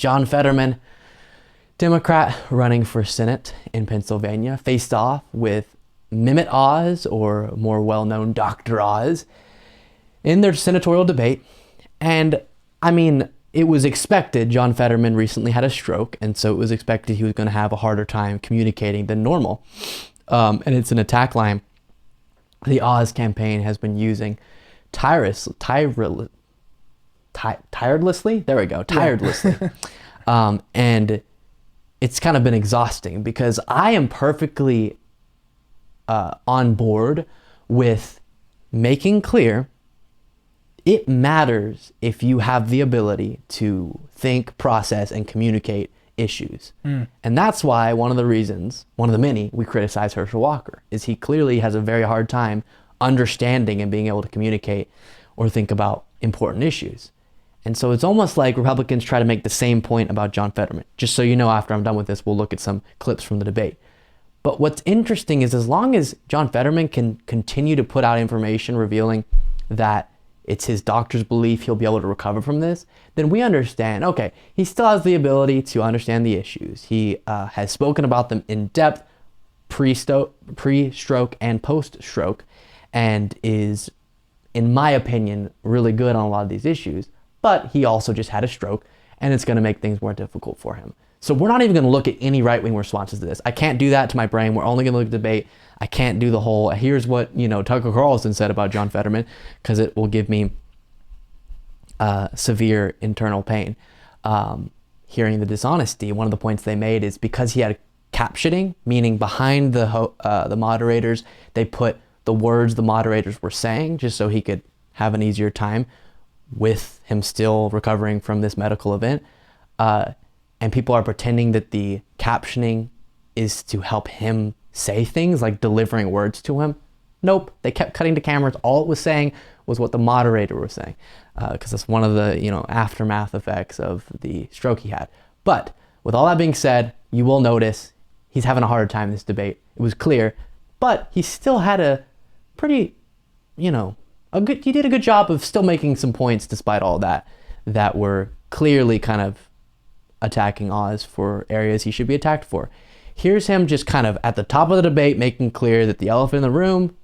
John Fetterman, Democrat running for Senate in Pennsylvania, faced off with Mehmet Oz, or more well-known Dr. Oz, in their senatorial debate. And I mean, it was expected. John Fetterman recently had a stroke, and so it was expected he was going to have a harder time communicating than normal. And it's an attack line the Oz campaign has been using tirelessly. There we go, tirelessly. And it's kind of been exhausting, because I am perfectly on board with making clear it matters if you have the ability to think, process, and communicate issues. And that's why one of the many we criticize Herschel Walker, is he clearly has a very hard time understanding and being able to communicate or think about important issues. And so it's almost like Republicans try to make the same point about John Fetterman. Just so you know, after I'm done with this, we'll look at some clips from the debate. But what's interesting is, as long as John Fetterman can continue to put out information revealing that it's his doctor's belief he'll be able to recover from this, then we understand, okay, he still has the ability to understand the issues. He has spoken about them in depth pre-stroke and post-stroke, and is, in my opinion, really good on a lot of these issues. But he also just had a stroke, and it's going to make things more difficult for him. So we're not even going to look at any right-wing responses to this. I can't do that to my brain. We're only going to look at debate. I can't do the whole, here's what, Tucker Carlson said about John Fetterman, because it will give me severe internal pain. Hearing the dishonesty, one of the points they made is because he had captioning, meaning behind the moderators, they put the words the moderators were saying, just so he could have an easier time with him still recovering from this medical event. And people are pretending that the captioning is to help him say things, like delivering words to him. Nope, they kept cutting to cameras. All it was saying was what the moderator was saying, because that's one of the aftermath effects of the stroke he had. But with all that being said, you will notice he's having a harder time in this debate. It was clear, but he still had a pretty, he did a good job of still making some points despite all that were clearly kind of attacking Oz for areas he should be attacked for. Here's him just kind of at the top of the debate making clear that the elephant in the room,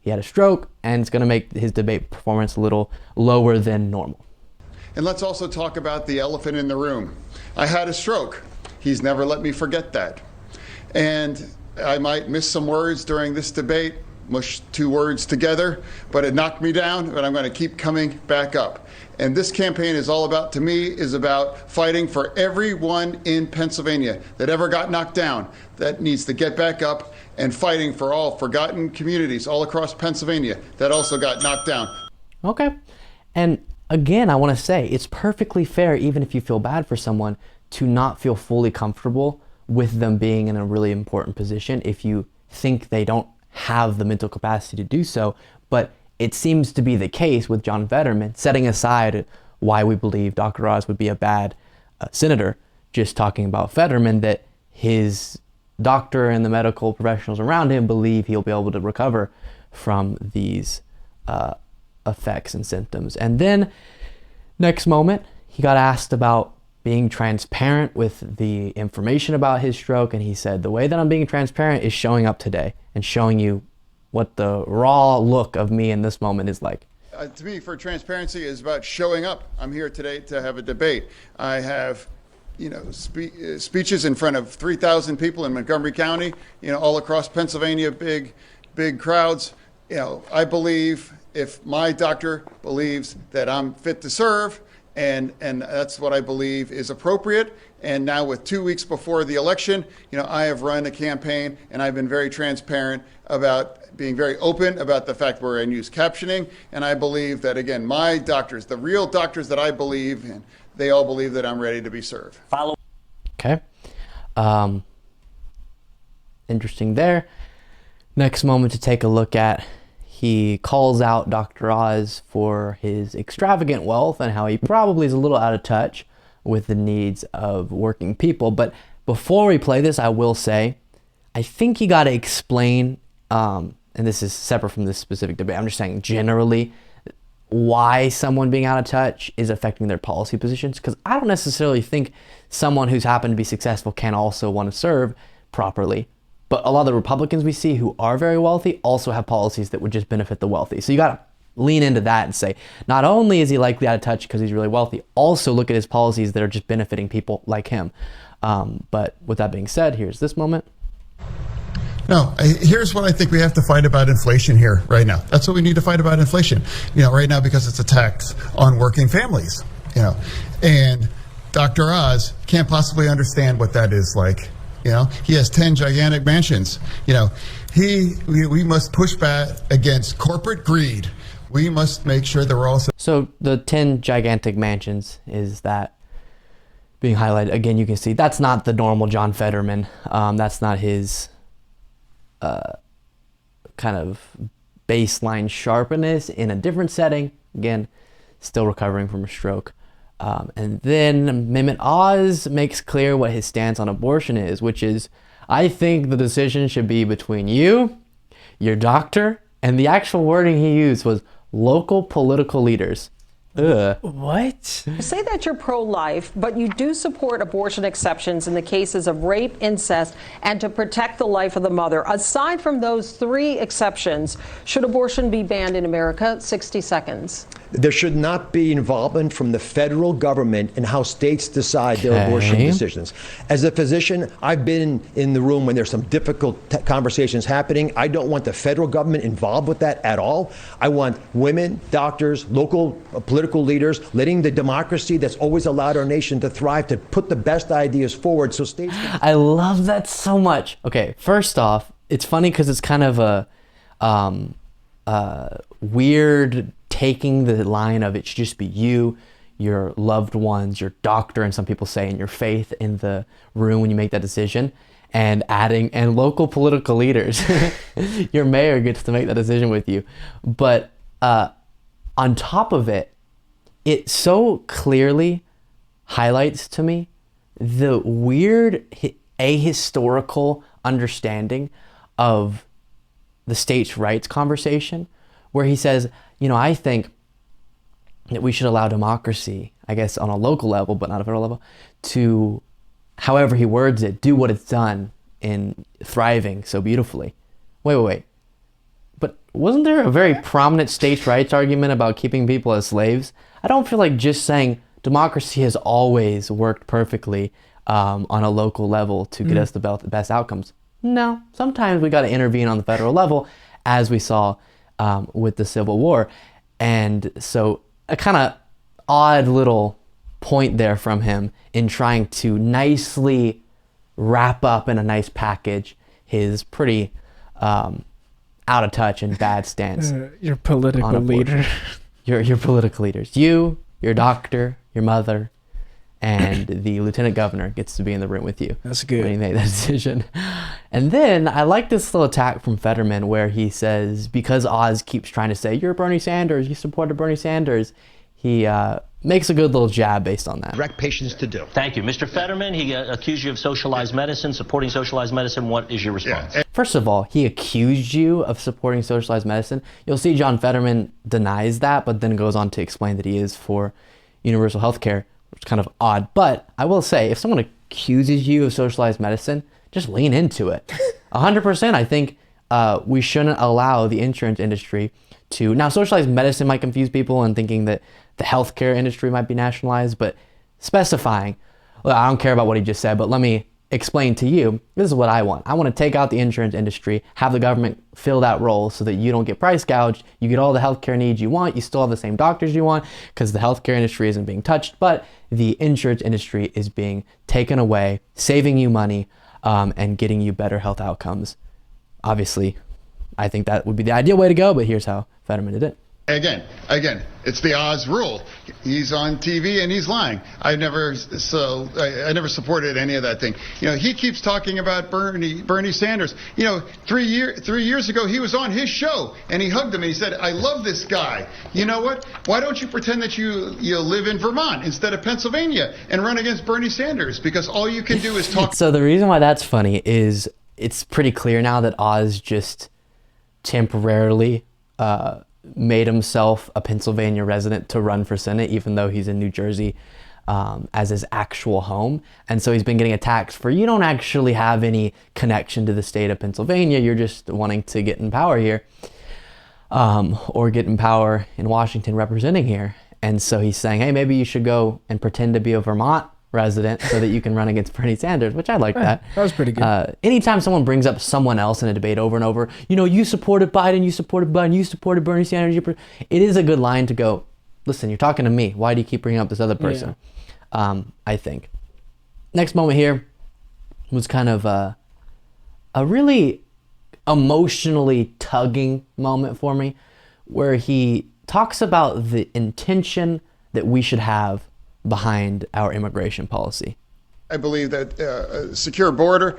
he had a stroke, and it's going to make his debate performance a little lower than normal. And let's also talk about the elephant in the room. I had a stroke. He's never let me forget that. And I might miss some words during this debate, mush two words together, but it knocked me down, but I'm going to keep coming back up. And this campaign is all about, to me, is about fighting for everyone in Pennsylvania that ever got knocked down, that needs to get back up, and fighting for all forgotten communities all across Pennsylvania that also got knocked down. Okay. And again, I want to say, it's perfectly fair, even if you feel bad for someone, to not feel fully comfortable with them being in a really important position if you think they don't have the mental capacity to do so. But it seems to be the case with John Fetterman, setting aside why we believe Dr. Oz would be a bad senator, just talking about Fetterman, that his doctor and the medical professionals around him believe he'll be able to recover from these effects and symptoms. And then next moment, he got asked about being transparent with the information about his stroke, and he said, the way that I'm being transparent is showing up today and showing you what the raw look of me in this moment is like. To me, for transparency is about showing up. I'm here today to have a debate. I have, speeches in front of 3,000 people in Montgomery County, all across Pennsylvania, big crowds. I believe if my doctor believes that I'm fit to serve, and that's what I believe is appropriate. And now with 2 weeks before the election, I have run a campaign, and I've been very transparent about being very open about the fact we're going to use captioning. And I believe that, again, my doctors, the real doctors that I believe in, they all believe that I'm ready to be served. Okay. Interesting there. Next moment to take a look at, he calls out Dr. Oz for his extravagant wealth and how he probably is a little out of touch with the needs of working people. But before we play this, I will say, I think you got to explain, and this is separate from this specific debate, I'm just saying generally, why someone being out of touch is affecting their policy positions, because I don't necessarily think someone who's happened to be successful can also want to serve properly. But a lot of the Republicans we see who are very wealthy also have policies that would just benefit the wealthy. So you got to lean into that and say, not only is he likely out of touch because he's really wealthy, also look at his policies that are just benefiting people like him. But with that being said, here's this moment. No, here's what I think we have to fight about inflation here right now. That's what we need to fight about inflation, right now, because it's a tax on working families, and Dr. Oz can't possibly understand what that is like. He has 10 gigantic mansions. We must push back against corporate greed. We must make sure that we're also. So the 10 gigantic mansions is that being highlighted. Again, you can see that's not the normal John Fetterman. That's not his kind of baseline sharpness in a different setting. Again, still recovering from a stroke. And then Mehmet Oz makes clear what his stance on abortion is, which is, I think the decision should be between you, your doctor, and the actual wording he used was local political leaders. Ugh. What? You say that you're pro-life, but you do support abortion exceptions in the cases of rape, incest, and to protect the life of the mother. Aside from those three exceptions, should abortion be banned in America? 60 seconds. There should not be involvement from the federal government in how states decide their abortion decisions. As a physician, I've been in the room when there's some difficult conversations happening. I don't want the federal government involved with that at all. I want women, doctors, local political leaders, letting the democracy that's always allowed our nation to thrive to put the best ideas forward so states can. I love that so much. Okay, first off, it's funny because it's kind of a weird taking the line of it should just be you, your loved ones, your doctor, and some people say, and your faith in the room when you make that decision, and adding, and local political leaders. Your mayor gets to make that decision with you. But on top of it, it so clearly highlights to me the weird ahistorical understanding of the states' rights conversation, where he says, I think that we should allow democracy, I guess on a local level, but not a federal level, to, however he words it, do what it's done in thriving so beautifully. Wait. But wasn't there a very prominent states' rights argument about keeping people as slaves? I don't feel like just saying democracy has always worked perfectly on a local level to get us the best outcomes. No, sometimes we got to intervene on the federal level, as we saw with the Civil War. And so a kind of odd little point there from him in trying to nicely wrap up in a nice package his pretty out of touch and bad stance. Your political leader. Your political leaders. You, your doctor, your mother, and the lieutenant governor gets to be in the room with you. That's good. When he made that decision. And then I like this little attack from Fetterman where he says, because Oz keeps trying to say, you're Bernie Sanders, you supported Bernie Sanders, he makes a good little jab based on that. Direct patients to do. Thank you. Mr. Fetterman, he accused you of socialized medicine, supporting socialized medicine. What is your response? First of all, he accused you of supporting socialized medicine. You'll see John Fetterman denies that, but then goes on to explain that he is for universal health care, which is kind of odd. But I will say, if someone accuses you of socialized medicine, just lean into it. 100%, I think we shouldn't allow the insurance industry to... Now, socialized medicine might confuse people and thinking that the healthcare industry might be nationalized, but specifying, well, I don't care about what he just said, but let me explain to you, this is what I want. I want to take out the insurance industry, have the government fill that role so that you don't get price gouged, you get all the healthcare needs you want, you still have the same doctors you want, because the healthcare industry isn't being touched, but the insurance industry is being taken away, saving you money, and getting you better health outcomes. Obviously, I think that would be the ideal way to go, but here's how Fetterman did it. Again, it's the Oz rule. He's on TV and he's lying. I never supported any of that thing. He keeps talking about Bernie Sanders. 3 years ago he was on his show and he hugged him and he said, "I love this guy. You know what? Why don't you pretend that you live in Vermont instead of Pennsylvania and run against Bernie Sanders? Because all you can do is talk." So the reason why that's funny is it's pretty clear now that Oz just temporarily made himself a Pennsylvania resident to run for Senate, even though he's in New Jersey as his actual home. And so he's been getting attacked for, you don't actually have any connection to the state of Pennsylvania. You're just wanting to get in power here, or get in power in Washington representing here. And so he's saying, hey, maybe you should go and pretend to be a Vermont resident so that you can run against Bernie Sanders, which I like that. That was pretty good. Anytime someone brings up someone else in a debate over and over, you supported Biden, you supported Bernie Sanders, it is a good line to go, listen, you're talking to me. Why do you keep bringing up this other person? I think. Next moment here was kind of a really emotionally tugging moment for me, where he talks about the intention that we should have behind our immigration policy. I believe that a secure border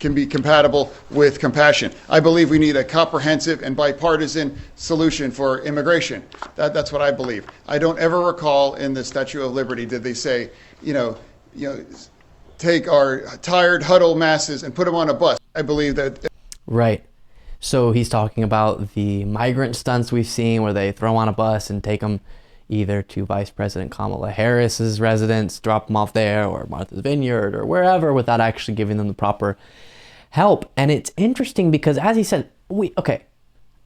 can be compatible with compassion. I believe we need a comprehensive and bipartisan solution for immigration. That's what I believe. I don't ever recall in the Statue of Liberty did they say, take our tired, huddled masses and put them on a bus. I believe that. Right. So he's talking about the migrant stunts we've seen where they throw on a bus and take them either to Vice President Kamala Harris's residence, drop them off there, or Martha's Vineyard, or wherever, without actually giving them the proper help. And it's interesting because, as he said,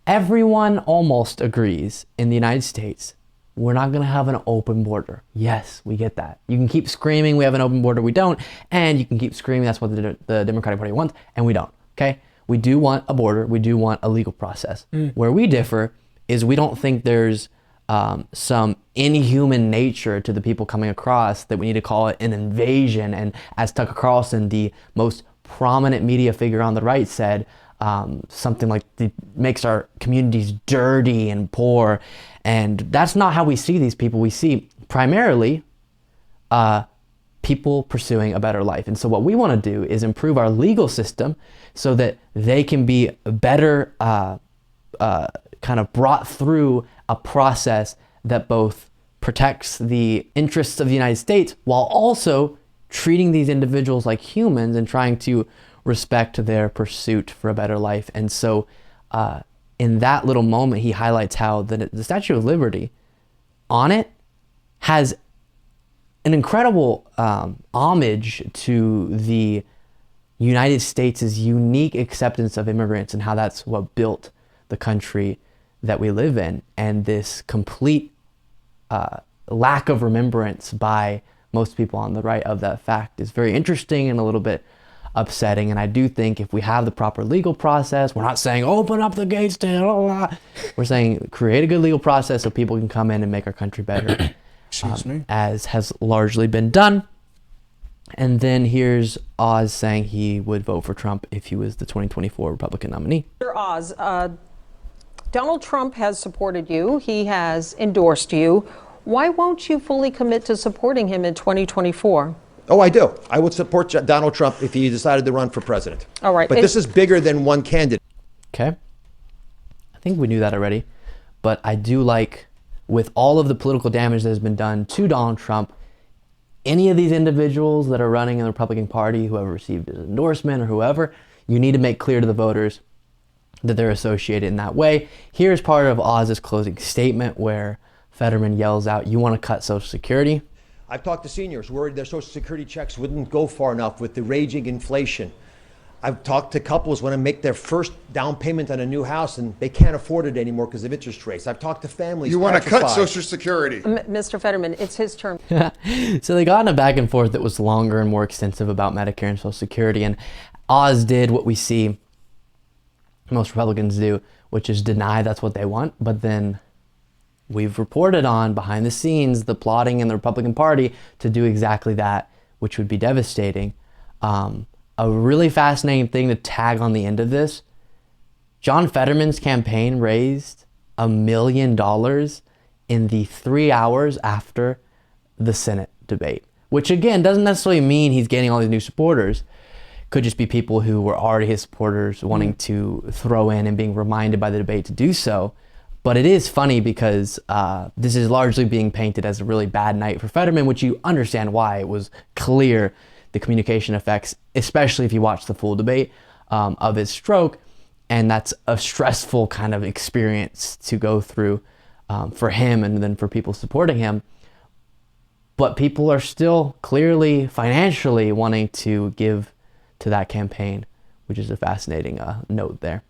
everyone almost agrees in the United States, we're not going to have an open border. Yes, we get that. You can keep screaming we have an open border, we don't. And you can keep screaming that's what the Democratic Party wants, and we don't. Okay? We do want a border. We do want a legal process. Where we differ is we don't think there's some inhuman nature to the people coming across that we need to call it an invasion. And as Tucker Carlson, the most prominent media figure on the right, said, something like it makes our communities dirty and poor. And that's not how we see these people. We see primarily people pursuing a better life. And so what we want to do is improve our legal system so that they can be better kind of brought through a process that both protects the interests of the United States while also treating these individuals like humans and trying to respect their pursuit for a better life. And so in that little moment, he highlights how the Statue of Liberty on it has an incredible homage to the United States' unique acceptance of immigrants and how that's what built the country that we live in. And this complete lack of remembrance by most people on the right of that fact is very interesting and a little bit upsetting. And I do think if we have the proper legal process, we're not saying open up the gates to blah, blah, blah. We're saying create a good legal process so people can come in and make our country better. As has largely been done. And then here's Oz saying he would vote for Trump if he was the 2024 Republican nominee. Mr. Oz, Donald Trump has supported you. He has endorsed you. Why won't you fully commit to supporting him in 2024? Oh, I do. I would support Donald Trump if he decided to run for president. All right. But this is bigger than one candidate. Okay. I think we knew that already. But I do like, with all of the political damage that has been done to Donald Trump, any of these individuals that are running in the Republican Party who have received his endorsement or whoever, you need to make clear to the voters that they're associated in that way. Here's part of Oz's closing statement where Fetterman yells out, "You want to cut Social Security?" I've talked to seniors worried their Social Security checks wouldn't go far enough with the raging inflation. I've talked to couples when I make their first down payment on a new house and they can't afford it anymore because of interest rates. I've talked to families. You want to cut Social Security? Mr. Fetterman, it's his turn. So they got in a back and forth that was longer and more extensive about Medicare and Social Security. And Oz did what we see most Republicans do, which is deny that's what they want. But then we've reported on behind the scenes the plotting in the Republican Party to do exactly that, which would be devastating. A really fascinating thing to tag on the end of this, John Fetterman's campaign raised $1 million in the 3 hours after the Senate debate, which again doesn't necessarily mean he's getting all these new supporters. Could just be people who were already his supporters wanting to throw in and being reminded by the debate to do so. But it is funny because this is largely being painted as a really bad night for Fetterman, which you understand why. It was clear the communication effects, especially if you watch the full debate of his stroke. And that's a stressful kind of experience to go through for him and then for people supporting him. But people are still clearly financially wanting to give to that campaign, which is a fascinating note there.